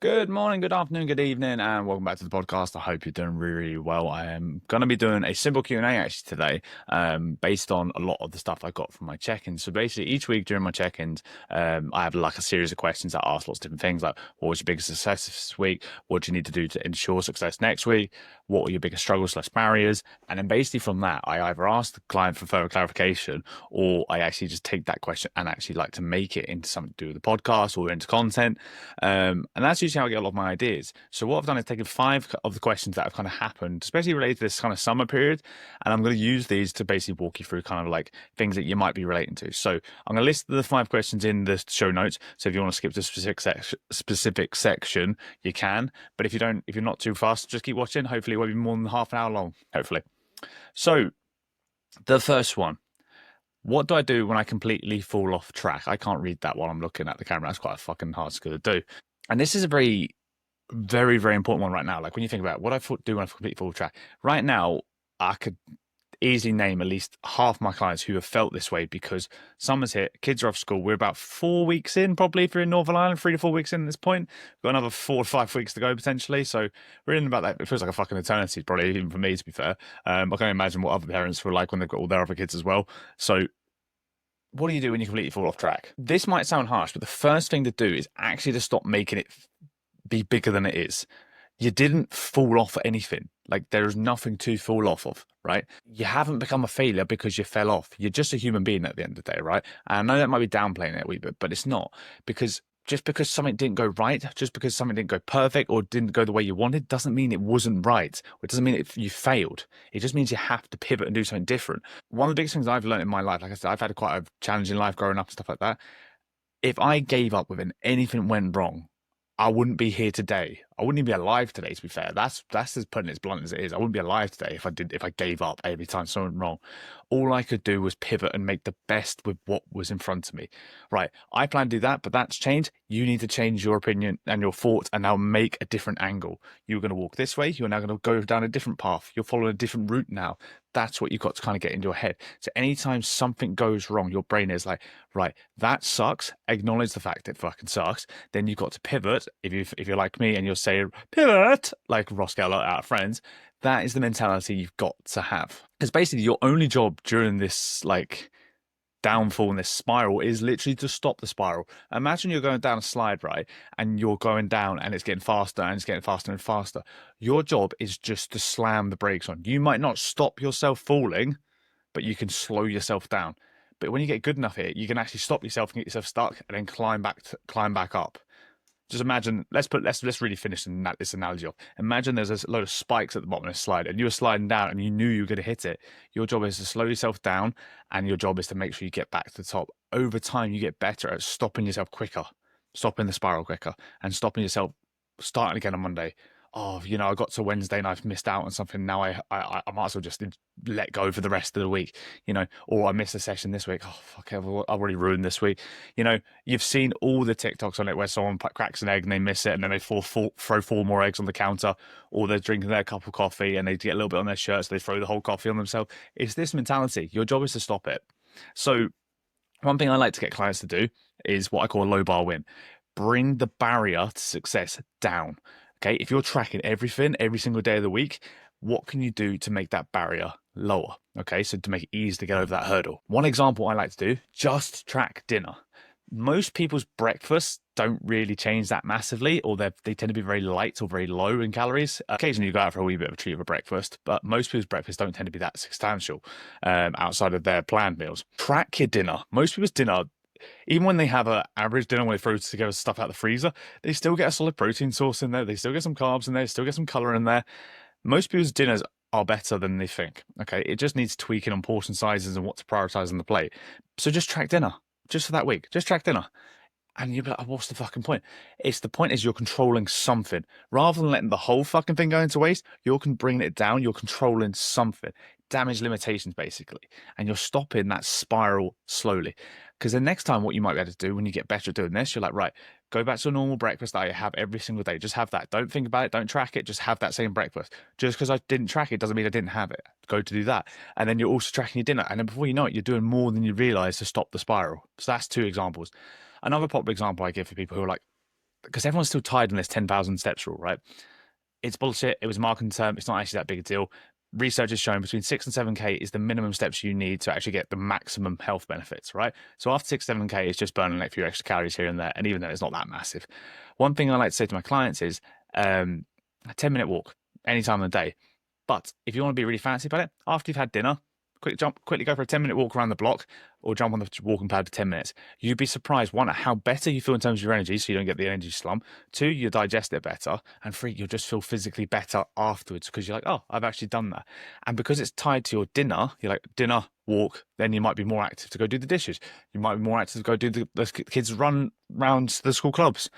Good morning, good afternoon, good evening, and welcome back to the podcast. I hope you're doing really, really well. I am going to be doing a simple Q&A actually today, based on a lot of the stuff I got from my check-ins. So basically, each week during my check-ins, I have like a series of questions that ask lots of different things, like what was your biggest success this week? What do you need to do to ensure success next week? What were your biggest struggles/barriers? And then basically from that, I either ask the client for further clarification, or I actually just take that question and actually like to make it into something to do with the podcast or into content. And that's usually how I get a lot of my ideas. So what I've done is taken five of the questions that have kind of happened, especially related to this kind of summer period, and I'm going to use these to basically walk you through kind of like things that you might be relating to. So I'm going to list the five questions in the show notes. So if you want to skip to a specific section, you can. But if you don't, if you're not too fast, just keep watching. Hopefully it won't be more than half an hour long. Hopefully. So the first one. What do I do when I completely fall off track? I can't read that while I'm looking at the camera. That's quite a fucking hard skill to do. And this is a very, very, very important one right now. Like when you think about what I do when I completely fall off track. Right now, I could easily name at least half my clients who have felt this way because summer's hit, kids are off school. We're about 4 weeks in, probably if you're in Northern Ireland, 3 to 4 weeks in at this point. We've got another 4 to 5 weeks to go potentially. So we're in about that. It feels like a fucking eternity, probably even for me, to be fair. I can imagine what other parents were like when they've got all their other kids as well. So what do you do when you completely fall off track? This might sound harsh, but the first thing to do is actually to stop making it be bigger than it is. You didn't fall off anything. Like there's nothing to fall off of, right? You haven't become a failure because you fell off. You're just a human being at the end of the day, right? And I know that might be downplaying it a wee bit, but it's not, because just because something didn't go right, just because something didn't go perfect or didn't go the way you wanted, doesn't mean it wasn't right. It doesn't mean you failed. It just means you have to pivot and do something different. One of the biggest things I've learned in my life, like I said, I've had quite a challenging life growing up and stuff like that. If I gave up with anything went wrong, I wouldn't be here today. I wouldn't even be alive today, to be fair. That's as putting it as blunt as it is. I wouldn't be alive today if I gave up every time something went wrong. All I could do was pivot and make the best with what was in front of me. Right. I plan to do that, but that's changed. You need to change your opinion and your thoughts and now make a different angle. You're going to walk this way. You're now going to go down a different path. You're following a different route now. That's what you've got to kind of get into your head. So anytime something goes wrong, your brain is like, right, that sucks. Acknowledge the fact it fucking sucks. Then you've got to pivot. If you're like me and you'll say pivot like Ross Geller out of Friends, that is the mentality you've got to have. Because basically your only job during this like downfall in this spiral is literally to stop the spiral. Imagine you're going down a slide, right? And you're going down and it's getting faster and it's getting faster and faster. Your job is just to slam the brakes on. You might not stop yourself falling, but you can slow yourself down. But when you get good enough here, you can actually stop yourself and get yourself stuck and then climb back up. Just imagine, let's really finish this analogy off. Imagine there's a load of spikes at the bottom of the slide and you were sliding down and you knew you were going to hit it. Your job is to slow yourself down and your job is to make sure you get back to the top. Over time, you get better at stopping yourself quicker, stopping the spiral quicker, and stopping yourself starting again on Monday. Oh, I got to Wednesday and I've missed out on something. Now I might as well just let go for the rest of the week, or I missed a session this week. Oh, fuck, I've already ruined this week. You've seen all the TikToks on it where someone cracks an egg and they miss it and then they throw 4 more eggs on the counter, or they're drinking their cup of coffee and they get a little bit on their shirt, so they throw the whole coffee on themselves. It's this mentality. Your job is to stop it. So one thing I like to get clients to do is what I call a low bar win. Bring the barrier to success down. Okay, if you're tracking everything every single day of the week, what can you do to make that barrier lower? Okay, so to make it easy to get over that hurdle. One example I like to do, just track dinner. Most people's breakfasts don't really change that massively, or they tend to be very light or very low in calories. Occasionally you go out for a wee bit of a treat of a breakfast, but most people's breakfasts don't tend to be that substantial outside of their planned meals. Track your dinner. Most people's dinner, even when they have an average dinner, when they throw together stuff out the freezer, they still get a solid protein source in there. They still get some carbs in there. Still get some color in there. Most people's dinners are better than they think. Okay, it just needs tweaking on portion sizes and what to prioritize on the plate. So just track dinner, just for that week. Just track dinner. And you'll be like, what's the fucking point? The point is you're controlling something. Rather than letting the whole fucking thing go into waste, you're bringing it down. You're controlling something. Damage limitations, basically. And you're stopping that spiral slowly. Because the next time what you might be able to do when you get better at doing this, you're like, right, go back to a normal breakfast that I have every single day. Just have that. Don't think about it. Don't track it. Just have that same breakfast. Just because I didn't track it doesn't mean I didn't have it. Go to do that. And then you're also tracking your dinner. And then before you know it, you're doing more than you realize to stop the spiral. So that's 2 examples. Another popular example I give for people who are like, because everyone's still tied in this 10,000 steps rule, right? It's bullshit. It was a marketing term. It's not actually that big a deal. Research has shown between 6 and 7K is the minimum steps you need to actually get the maximum health benefits, right? So after 6, 7K, it's just burning a few extra calories here and there. And even then, it's not that massive. One thing I like to say to my clients is a 10-minute walk any time of the day. But if you want to be really fancy about it, after you've had dinner, quickly go for a 10-minute walk around the block or jump on the walking pad for 10 minutes. You'd be surprised, one, at how better you feel in terms of your energy, so you don't get the energy slump. Two, you digest it better. And three, you'll just feel physically better afterwards because you're like, oh, I've actually done that. And because it's tied to your dinner, you're like, dinner, walk, then you might be more active to go do the dishes. You might be more active to go do the kids run round the school clubs.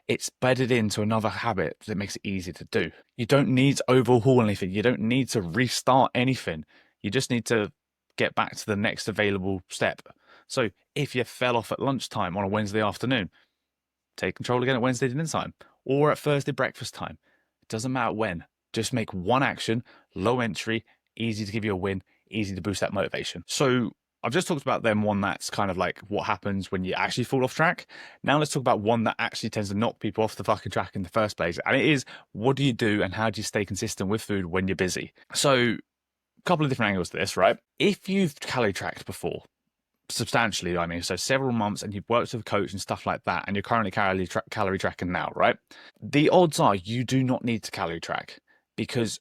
It's bedded into another habit that makes it easy to do. You don't need to overhaul anything. You don't need to restart anything. You just need to get back to the next available step. So if you fell off at lunchtime on a Wednesday afternoon, take control again at Wednesday dinner time or at Thursday breakfast time. It doesn't matter when. Just make one action, low entry, easy to give you a win, easy to boost that motivation. So I've just talked about them, one that's kind of like what happens when you actually fall off track. Now let's talk about one that actually tends to knock people off the fucking track in the first place. And it is, what do you do and how do you stay consistent with food when you're busy? So couple of different angles to this, right? If you've calorie tracked before, substantially, I mean, so several months, and you've worked with a coach and stuff like that, and you're currently calorie tracking now, right? The odds are you do not need to calorie track, because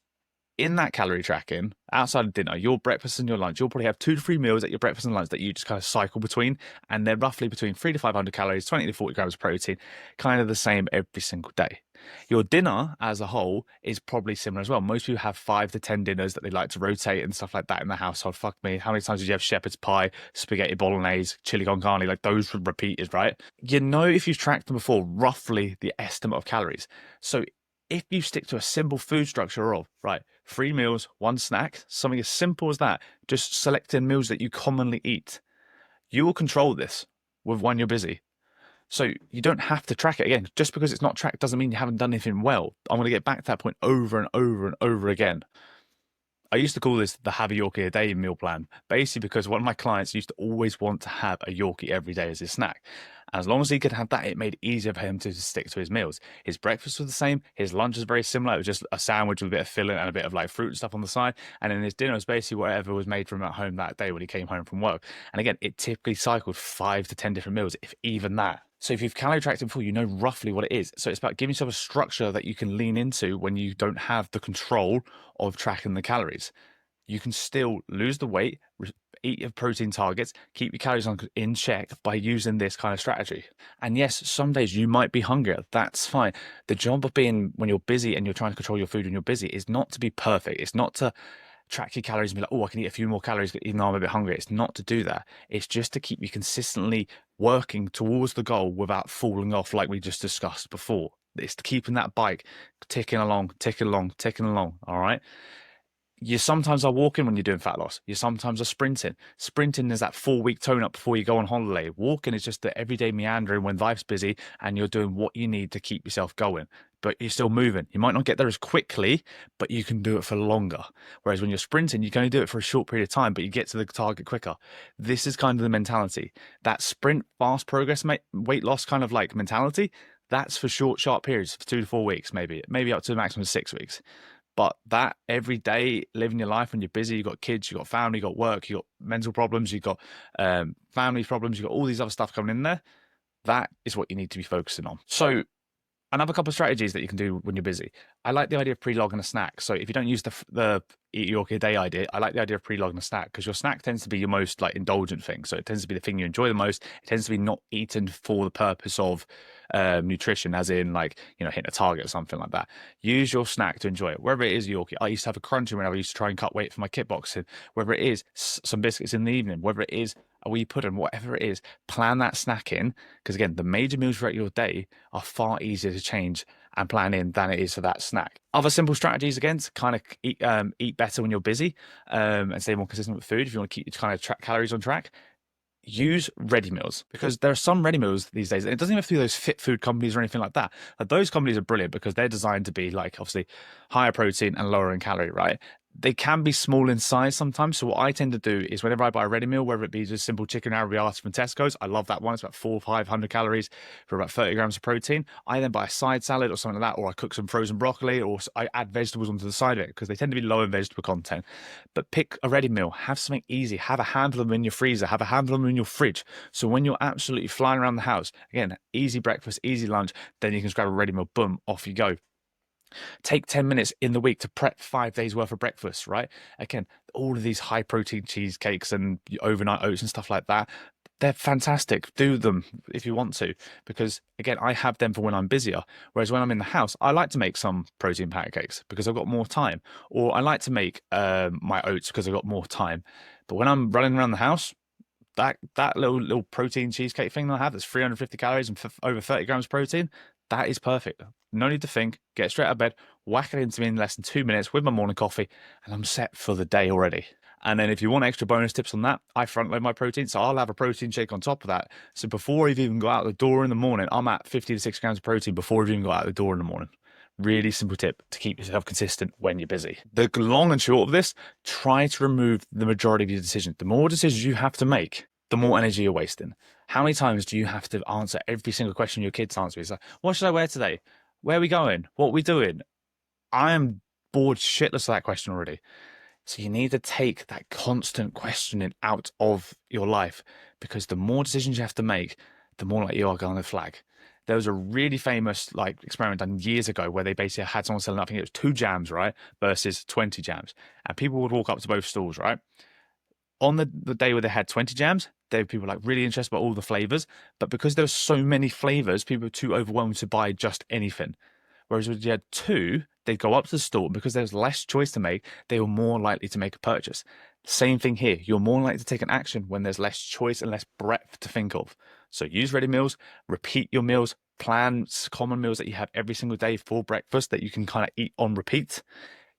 in that calorie tracking, outside of dinner, your breakfast and your lunch, you'll probably have 2 to 3 meals at your breakfast and lunch that you just kind of cycle between, and they're roughly between 300 to 500 calories, 20 to 40 grams of protein, kind of the same every single day. Your dinner as a whole is probably similar as well. Most people have 5 to 10 dinners that they like to rotate and stuff like that in the household. Fuck me. How many times did you have shepherd's pie, spaghetti bolognese, chili con carne? Like those repeated, right? You know, if you've tracked them before, roughly the estimate of calories. So if you stick to a simple food structure of, right, 3 meals, 1 snack, something as simple as that, just selecting meals that you commonly eat, you will control this with when you're busy. So you don't have to track it again. Just because it's not tracked doesn't mean you haven't done anything well. I'm going to get back to that point over and over and over again. I used to call this the have a Yorkie a day meal plan, basically because one of my clients used to always want to have a Yorkie every day as his snack. And as long as he could have that, it made it easier for him to stick to his meals. His breakfast was the same. His lunch was very similar. It was just a sandwich with a bit of filling and a bit of like fruit and stuff on the side. And then his dinner was basically whatever was made from at home that day when he came home from work. And again, it typically cycled 5 to 10 different meals, if even that. So if you've calorie tracked it before, you know roughly what it is. So it's about giving yourself a structure that you can lean into when you don't have the control of tracking the calories. You can still lose the weight, eat your protein targets, keep your calories in check by using this kind of strategy. And yes, some days you might be hungrier. That's fine. The job of being, when you're busy and you're trying to control your food when you're busy, is not to be perfect. It's not to track your calories and be like, oh, I can eat a few more calories even though I'm a bit hungry. It's not to do that. It's just to keep you consistently working towards the goal without falling off like we just discussed before. It's keeping that bike ticking along, all right? You sometimes are walking when you're doing fat loss. You sometimes are sprinting. Sprinting is that 4-week tone up before you go on holiday. Walking is just the everyday meandering when life's busy and you're doing what you need to keep yourself going. But you're still moving. You might not get there as quickly, but you can do it for longer. Whereas when you're sprinting, you can only do it for a short period of time, but you get to the target quicker. This is kind of the mentality. That sprint, fast progress, weight loss kind of like mentality, that's for short, sharp periods, for 2 to 4 weeks, maybe up to a maximum of 6 weeks. But that every day, living your life when you're busy, you've got kids, you've got family, you've got work, you've got mental problems, you've got family problems, you've got all these other stuff coming in there. That is what you need to be focusing on. So another couple of strategies that you can do when you're busy. I like the idea of pre-logging a snack. So if you don't use the eat Yorkie a day idea, I like the idea of pre-logging a snack because your snack tends to be your most like indulgent thing. So it tends to be the thing you enjoy the most. It tends to be not eaten for the purpose of nutrition, as in like, you know, hitting a target or something like that. Use your snack to enjoy it. Whether it is Yorkie, I used to have a Crunchie when I used to try and cut weight for my kickboxing. Whether it is some biscuits in the evening, whether it is a wee pudding, whatever it is, plan that snack in. Because again, the major meals throughout your day are far easier to change and plan in than it is for that snack. Other simple strategies, again, to kind of eat better when you're busy and stay more consistent with food if you want to keep your kind of calories on track. Use ready meals, because there are some ready meals these days, and it doesn't even have to be those fit food companies or anything like that. Those companies are brilliant because they're designed to be like obviously higher protein and lower in calorie, right? They can be small in size sometimes. So what I tend to do is whenever I buy a ready meal, whether it be just simple chicken arrabbiata from Tesco's, I love that one. It's about 400 or 500 calories for about 30 grams of protein. I then buy a side salad or something like that, or I cook some frozen broccoli, or I add vegetables onto the side of it because they tend to be low in vegetable content. But pick a ready meal, have something easy, have a handful of them in your freezer, have a handful of them in your fridge. So when you're absolutely flying around the house, again, easy breakfast, easy lunch, then you can just grab a ready meal, boom, off you go. Take 10 minutes in the week to prep 5 days worth of breakfast, right? Again, all of these high protein cheesecakes and overnight oats and stuff like that, they're fantastic. Do them if you want to, because again, I have them for when I'm busier. Whereas when I'm in the house, I like to make some protein pancakes because I've got more time, or I like to make my oats because I've got more time. But when I'm running around the house, that little protein cheesecake thing that I have that's 350 calories and over 30 grams of protein, that is perfect. No need to think. Get straight out of bed, whack it into me in less than 2 minutes with my morning coffee, and I'm set for the day already. And then if you want extra bonus tips on that, I front load my protein, so I'll have a protein shake on top of that. So before I've even got out the door in the morning, I'm at 50 to 60 grams of protein before I've even got out the door in the morning. Really simple tip to keep yourself consistent when you're busy. The long and short of this, try to remove the majority of your decisions. The more decisions you have to make, the more energy you're wasting. How many times do you have to answer every single question your kids answer? It's like, what should I wear today? Where are we going? What are we doing? I am bored shitless of that question already. So you need to take that constant questioning out of your life, because the more decisions you have to make, the more like you are going to flag. There was a really famous experiment done years ago where they basically had someone selling, I think it was 2 jams, right, versus 20 jams. And people would walk up to both stalls, right? On the day where they had 20 jams, there were people really interested by all the flavors. But because there were so many flavors, people were too overwhelmed to buy just anything. Whereas when you had 2, they'd go up to the store, because there was less choice to make, they were more likely to make a purchase. Same thing here. You're more likely to take an action when there's less choice and less breadth to think of. So use ready meals, repeat your meals, plan common meals that you have every single day for breakfast that you can kind of eat on repeat.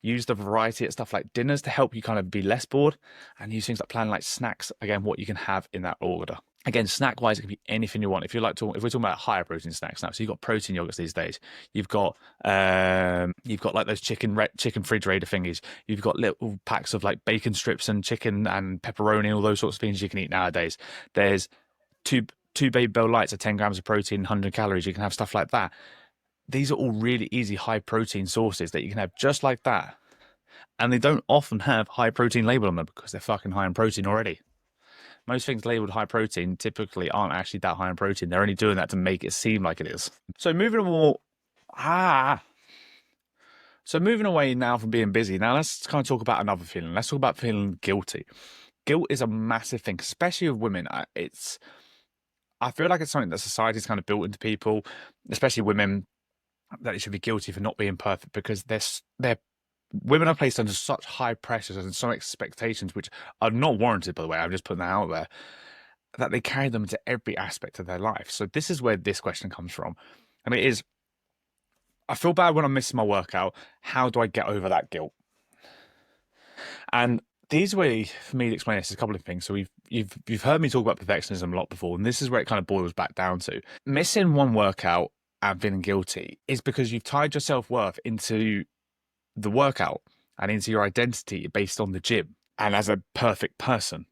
Use the variety of stuff like dinners to help you kind of be less bored, and use things like planning like snacks, again, what you can have in that order. Again, snack wise, it can be anything you want. If we're talking about higher protein snacks now, so you've got protein yogurts these days. You've got like those chicken fridge raider thingies. You've got little packs of like bacon strips and chicken and pepperoni, all those sorts of things you can eat nowadays. There's two Baby Bell Lights at 10 grams of protein, 100 calories. You can have stuff like that. These are all really easy high protein sources that you can have just like that. And they don't often have high protein label on them because they're fucking high in protein already. Most things labeled high protein typically aren't actually that high in protein. They're only doing that to make it seem like it is. So moving away now from being busy, now let's kind of talk about another feeling. Let's talk about feeling guilty. Guilt is a massive thing, especially with women. I feel like it's something that society's kind of built into people, especially women, that they should be guilty for not being perfect, because women are placed under such high pressures and some expectations, which are not warranted, by the way. I'm just putting that out there, that they carry them into every aspect of their life. So this is where this question comes from. And it is, I feel bad when I'm missing my workout. How do I get over that guilt? And the easy way for me to explain this is a couple of things. So you've heard me talk about perfectionism a lot before, and this is where it kind of boils back down to. Missing one workout and feeling guilty is because you've tied your self-worth into the workout and into your identity based on the gym and as a perfect person.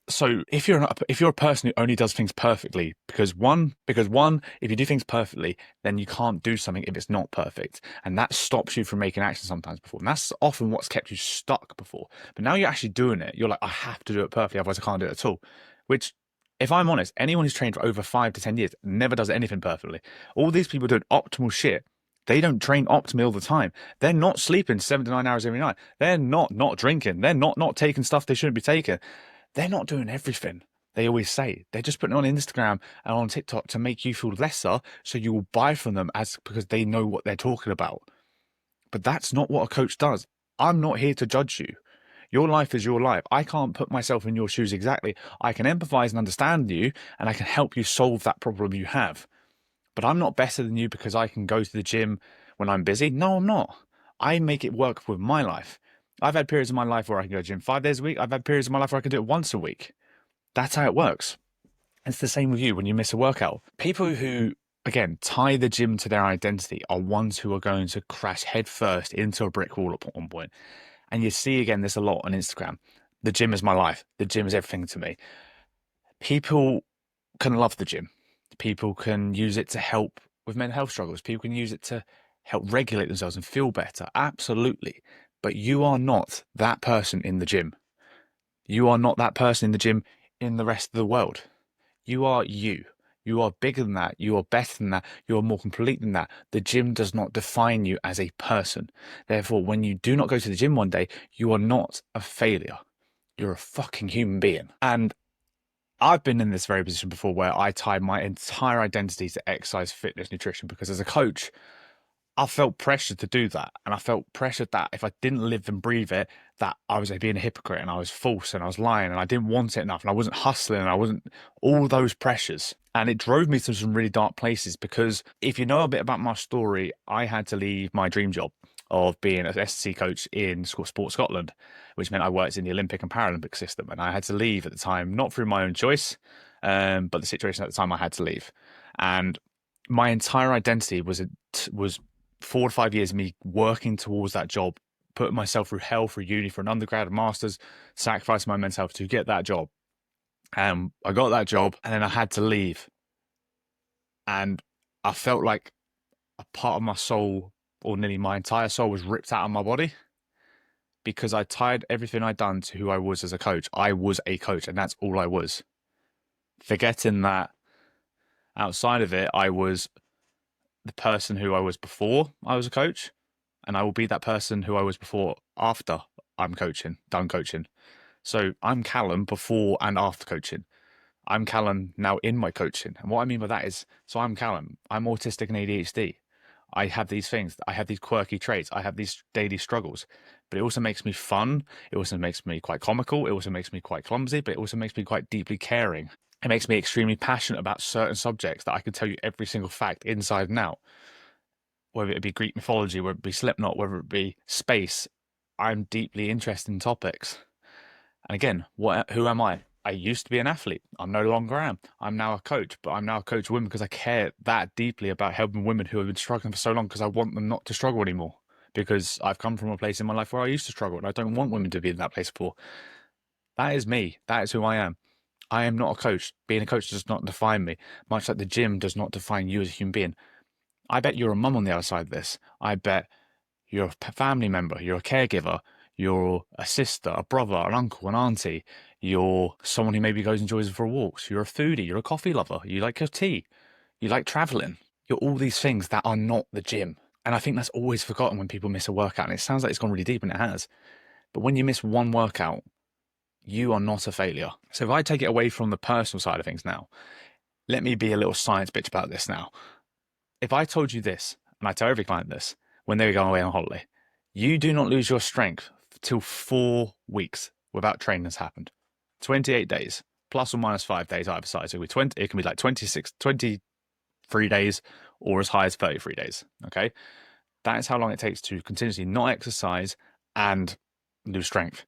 So if you're a person who only does things perfectly, because one, if you do things perfectly, then you can't do something if it's not perfect, and that stops you from making action sometimes before. And that's often what's kept you stuck before. But now you're actually doing it. You're like, I have to do it perfectly, otherwise I can't do it at all. Which, if I'm honest, anyone who's trained for over 5 to 10 years never does anything perfectly. All these people doing optimal shit, they don't train optimally all the time. They're not sleeping 7 to 9 hours every night. They're not drinking. They're not taking stuff they shouldn't be taking. They're not doing everything. They always say they're just putting it on Instagram and on TikTok to make you feel lesser, so you will buy from them because they know what they're talking about. But that's not what a coach does. I'm not here to judge you. Your life is your life. I can't put myself in your shoes exactly. I can empathize and understand you, and I can help you solve that problem you have. But I'm not better than you because I can go to the gym when I'm busy. No, I'm not. I make it work with my life. I've had periods of my life where I can go to the gym 5 days a week. I've had periods of my life where I can do it once a week. That's how it works. It's the same with you when you miss a workout. People who, again, tie the gym to their identity are ones who are going to crash headfirst into a brick wall at one point. And you see again this a lot on Instagram. The gym is my life. The gym is everything to me. People can love the gym. People can use it to help with mental health struggles. People can use it to help regulate themselves and feel better. Absolutely. But you are not that person in the gym. You are not that person in the gym in the rest of the world. You are you. You are bigger than that. You are better than that. You are more complete than that. The gym does not define you as a person. Therefore, when you do not go to the gym one day, you are not a failure. You're a fucking human being. And I've been in this very position before where I tied my entire identity to exercise, fitness, nutrition, because as a coach, I felt pressured to do that. And I felt pressured that if I didn't live and breathe it, that I was being a hypocrite and I was false and I was lying and I didn't want it enough and I wasn't hustling and I wasn't all those pressures. And it drove me to some really dark places because if you know a bit about my story, I had to leave my dream job of being an SC coach in Sport Scotland, which meant I worked in the Olympic and Paralympic system. And I had to leave at the time, not through my own choice, but the situation at the time I had to leave. And my entire identity was 4 to 5 years of me working towards that job, putting myself through hell for uni, for an undergrad, a master's, sacrificing my mental health to get that job. And I got that job and then I had to leave. And I felt like a part of my soul, or nearly my entire soul, was ripped out of my body because I tied everything I'd done to who I was as a coach. I was a coach and that's all I was. Forgetting that outside of it, I was the person who I was before I was a coach, and I will be that person who I was before after I'm done coaching. So I'm Callum before and after coaching. I'm Callum now in my coaching. And what I mean by that is, so I'm Callum. I'm autistic and ADHD. I have these things. I have these quirky traits. I have these daily struggles. But it also makes me fun. It also makes me quite comical. It also makes me quite clumsy, but it also makes me quite deeply caring. It makes me extremely passionate about certain subjects that I can tell you every single fact inside and out. Whether it be Greek mythology, whether it be Slipknot, whether it be space, I'm deeply interested in topics. And again, who am I? I used to be an athlete. I no longer am. I'm now a coach, but I'm now a coach of women because I care that deeply about helping women who have been struggling for so long because I want them not to struggle anymore. Because I've come from a place in my life where I used to struggle and I don't want women to be in that place before. That is me. That is who I am. I am not a coach. Being a coach does not define me, much like the gym does not define you as a human being. I bet you're a mum on the other side of this. I bet you're a family member, you're a caregiver, you're a sister, a brother, an uncle, an auntie. You're someone who maybe goes and enjoys for walks. You're a foodie, you're a coffee lover, you like your tea, you like traveling. You're all these things that are not the gym. And I think that's always forgotten when people miss a workout. And it sounds like it's gone really deep, and it has. But when you miss one workout, you are not a failure. So if I take it away from the personal side of things now, let me be a little science bitch about this now. If I told you this, and I tell every client this, when they go away on holiday, you do not lose your strength till 4 weeks without training has happened. 28 days, plus or minus 5 days either side. So it can be like 26, 23 days, or as high as 33 days. Okay. That is how long it takes to continuously not exercise and lose strength.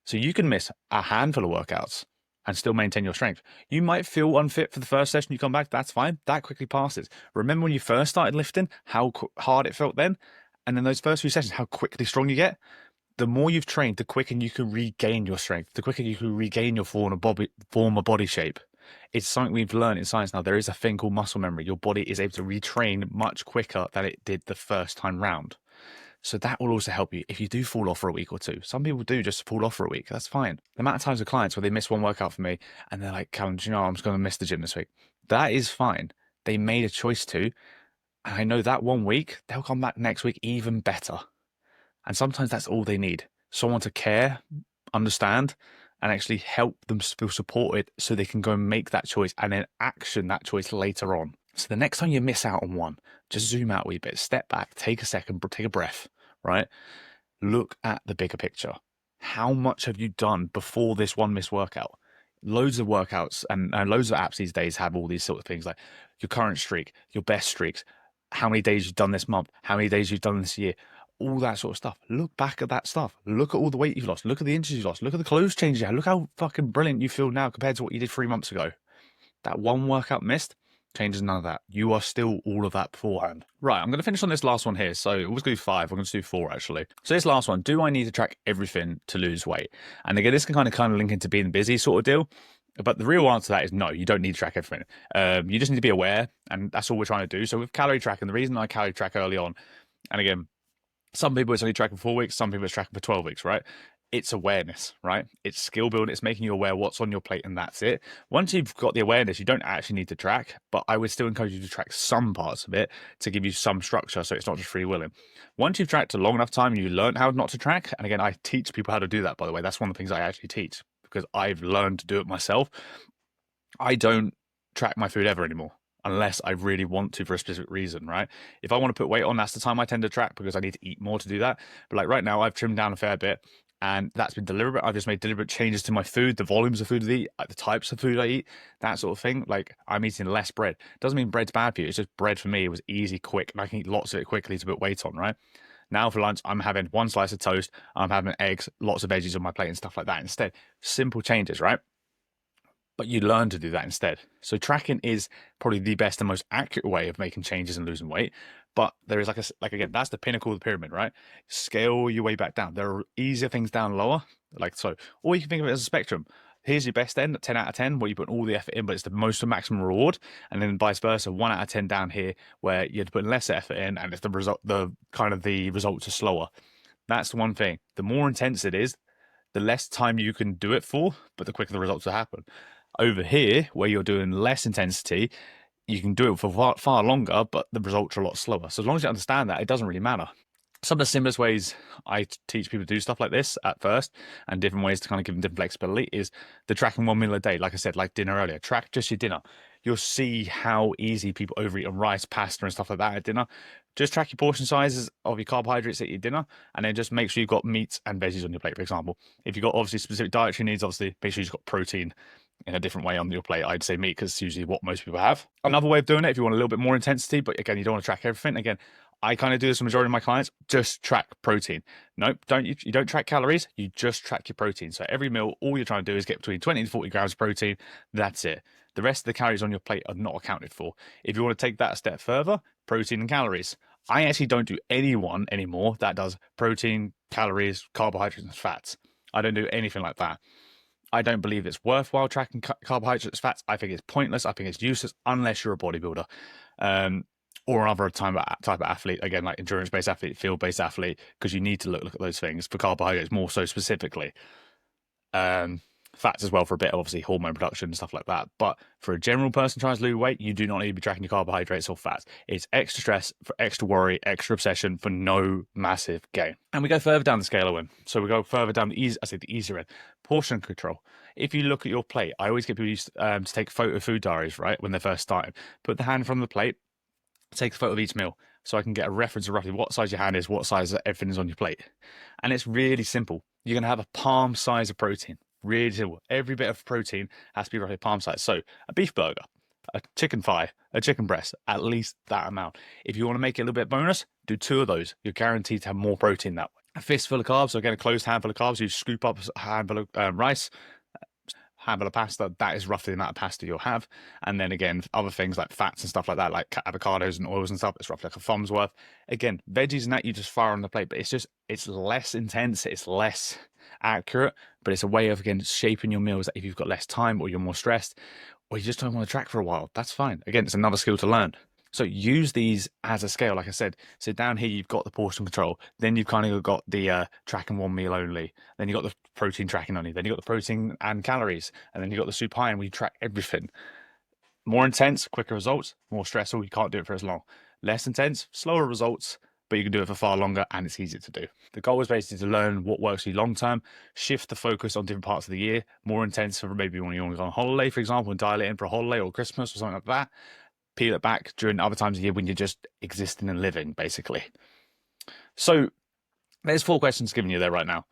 So you can miss a handful of workouts and still maintain your strength. You might feel unfit for the first session, you come back, that's fine. That quickly passes. Remember when you first started lifting, how hard it felt then? And then those first few sessions, how quickly strong you get? The more you've trained, the quicker you can regain your strength, the quicker you can regain your former body shape. It's something we've learned in science now. There is a thing called muscle memory. Your body is able to retrain much quicker than it did the first time round. So that will also help you if you do fall off for a week or two. Some people do just fall off for a week. That's fine. The amount of times with clients where they miss one workout for me and they're like, Callum, do you know, I'm just going to miss the gym this week. That is fine. They made a choice to. And I know that 1 week, they'll come back next week even better. And sometimes that's all they need. Someone to care, understand, and actually help them feel supported so they can go and make that choice and then action that choice later on. So the next time you miss out on one, just zoom out a wee bit, step back, take a second, take a breath, right? Look at the bigger picture. How much have you done before this one missed workout? Loads of workouts and loads of apps these days have all these sort of things like your current streak, your best streaks, how many days you've done this month, how many days you've done this year, all that sort of stuff. Look back at that stuff. Look at all the weight you've lost. Look at the inches you've lost. Look at the clothes changes you had. Look how fucking brilliant you feel now compared to what you did 3 months ago. That one workout missed, Changes none of that. You are still all of that beforehand. Right, I'm going to finish on this last one here. So we'll do 5. I'm going to do 4 actually. So this last one, do I need to track everything to lose weight? And again, this can kind of link into being busy sort of deal. But the real answer to that is no, you don't need to track everything. You just need to be aware, and that's all we're trying to do. So with calorie tracking, the reason I calorie track early on, and again, some people it's only tracking 4 weeks, some people it's tracking for 12 weeks, right? It's awareness, right? It's skill building. It's making you aware what's on your plate, and that's it. Once you've got the awareness, you don't actually need to track, but I would still encourage you to track some parts of it to give you some structure, so it's not just free willing. Once you've tracked a long enough time, you learn how not to track. And again, I teach people how to do that, by the way. That's one of the things I actually teach because I've learned to do it myself. I don't track my food ever anymore unless I really want to for a specific reason, right? If I want to put weight on, that's the time I tend to track because I need to eat more to do that. But like right now, I've trimmed down a fair bit. And that's been deliberate. I've just made deliberate changes to my food, the volumes of food I eat, the types of food I eat, that sort of thing. Like I'm eating less bread. Doesn't mean bread's bad for you. It's just bread for me. It was easy, quick, and I can eat lots of it quickly to put weight on, right? Now for lunch, I'm having 1 slice of toast. I'm having eggs, lots of veggies on my plate and stuff like that instead. Simple changes, right? But you learn to do that instead. So tracking is probably the best and most accurate way of making changes and losing weight. But there is again, that's the pinnacle of the pyramid, right? Scale your way back down. There are easier things down lower, like so. Or you can think of it as a spectrum. Here's your best end at 10 out of 10, where you put all the effort in, but it's the most of maximum reward. And then vice versa, 1 out of 10 down here, where you're putting less effort in, and it's the result, the results are slower. That's the one thing. The more intense it is, the less time you can do it for, but the quicker the results will happen. Over here, where you're doing less intensity, you can do it for far longer, but the results are a lot slower. So as long as you understand that, it doesn't really matter. Some of the simplest ways I teach people to do stuff like this at first, and different ways to kind of give them different flexibility, is the tracking 1 meal a day. Like I said, like dinner earlier, track just your dinner. You'll see how easy people overeat on rice, pasta, and stuff like that at dinner. Just track your portion sizes of your carbohydrates at your dinner, and then just make sure you've got meats and veggies on your plate, for example. If you've got obviously specific dietary needs, obviously make sure you've got protein in a different way on your plate. I'd say meat because it's usually what most people have. Another way of doing it, if you want a little bit more intensity, but again, you don't want to track everything. Again, I kind of do this with the majority of my clients. Just track protein. Nope, you don't track calories. You just track your protein. So every meal, all you're trying to do is get between 20 and 40 grams of protein. That's it. The rest of the calories on your plate are not accounted for. If you want to take that a step further, protein and calories. I actually don't do anyone anymore that does protein, calories, carbohydrates, and fats. I don't do anything like that. I don't believe it's worthwhile tracking carbohydrates, fats. I think it's pointless. I think it's useless unless you're a bodybuilder or another type of athlete, again, like endurance-based athlete, field-based athlete, because you need to look at those things for carbohydrates more so specifically. Fats as well for a bit of obviously hormone production and stuff like that. But for a general person trying to lose weight, you do not need to be tracking your carbohydrates or fats. It's extra stress for extra worry, extra obsession for no massive gain. And we go further down the scale, Owen. So we go further down the easier end. Portion control. If you look at your plate, I always get people to take photo food diaries, right, when they're first starting. Put the hand from the plate, take a photo of each meal so I can get a reference of roughly what size your hand is, what size everything is on your plate. And it's really simple. You're going to have a palm size of protein. Really simple. Every bit of protein has to be roughly palm size. So a beef burger, a chicken thigh, a chicken breast, at least that amount. If you want to make it a little bit bonus, do 2 of those. You're guaranteed to have more protein that way. A fistful of carbs, so again, a closed handful of carbs. You scoop up a handful of rice, handful of pasta. That is roughly the amount of pasta you'll have. And then again, other things like fats and stuff like that, like avocados and oils and stuff, it's roughly like a thumb's worth. Again, veggies and that you just fire on the plate, but it's less intense, it's less accurate, but it's a way of, again, shaping your meals that if you've got less time or you're more stressed or you just don't want to track for a while, that's fine. Again, it's another skill to learn. So use these as a scale, like I said. So down here, you've got the portion control. Then you've kind of got the tracking 1 meal only. Then you've got the protein tracking only. Then you've got the protein and calories. And then you've got the supine where you track everything. More intense, quicker results. More stressful, you can't do it for as long. Less intense, slower results, but you can do it for far longer and it's easier to do. The goal is basically to learn what works for you long term, shift the focus on different parts of the year, more intense for maybe when you're on holiday, for example, and dial it in for a holiday or Christmas or something like that. Peel it back during other times of the year when you're just existing and living, basically. So there's 4 questions given you there right now.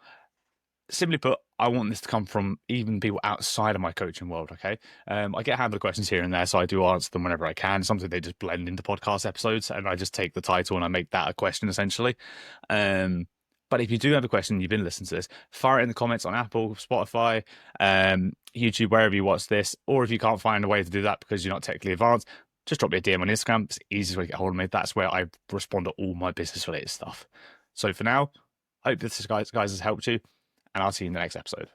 Simply put, I want this to come from even people outside of my coaching world, okay? I get a handful of questions here and there, so I do answer them whenever I can. Sometimes they just blend into podcast episodes, and I just take the title and I make that a question, essentially. But if you do have a question, you've been listening to this, fire it in the comments on Apple, Spotify, YouTube, wherever you watch this. Or if you can't find a way to do that because you're not technically advanced, just drop me a DM on Instagram. It's the easiest way to get hold of me. That's where I respond to all my business related stuff. So for now, hope this guys has helped you, and I'll see you in the next episode.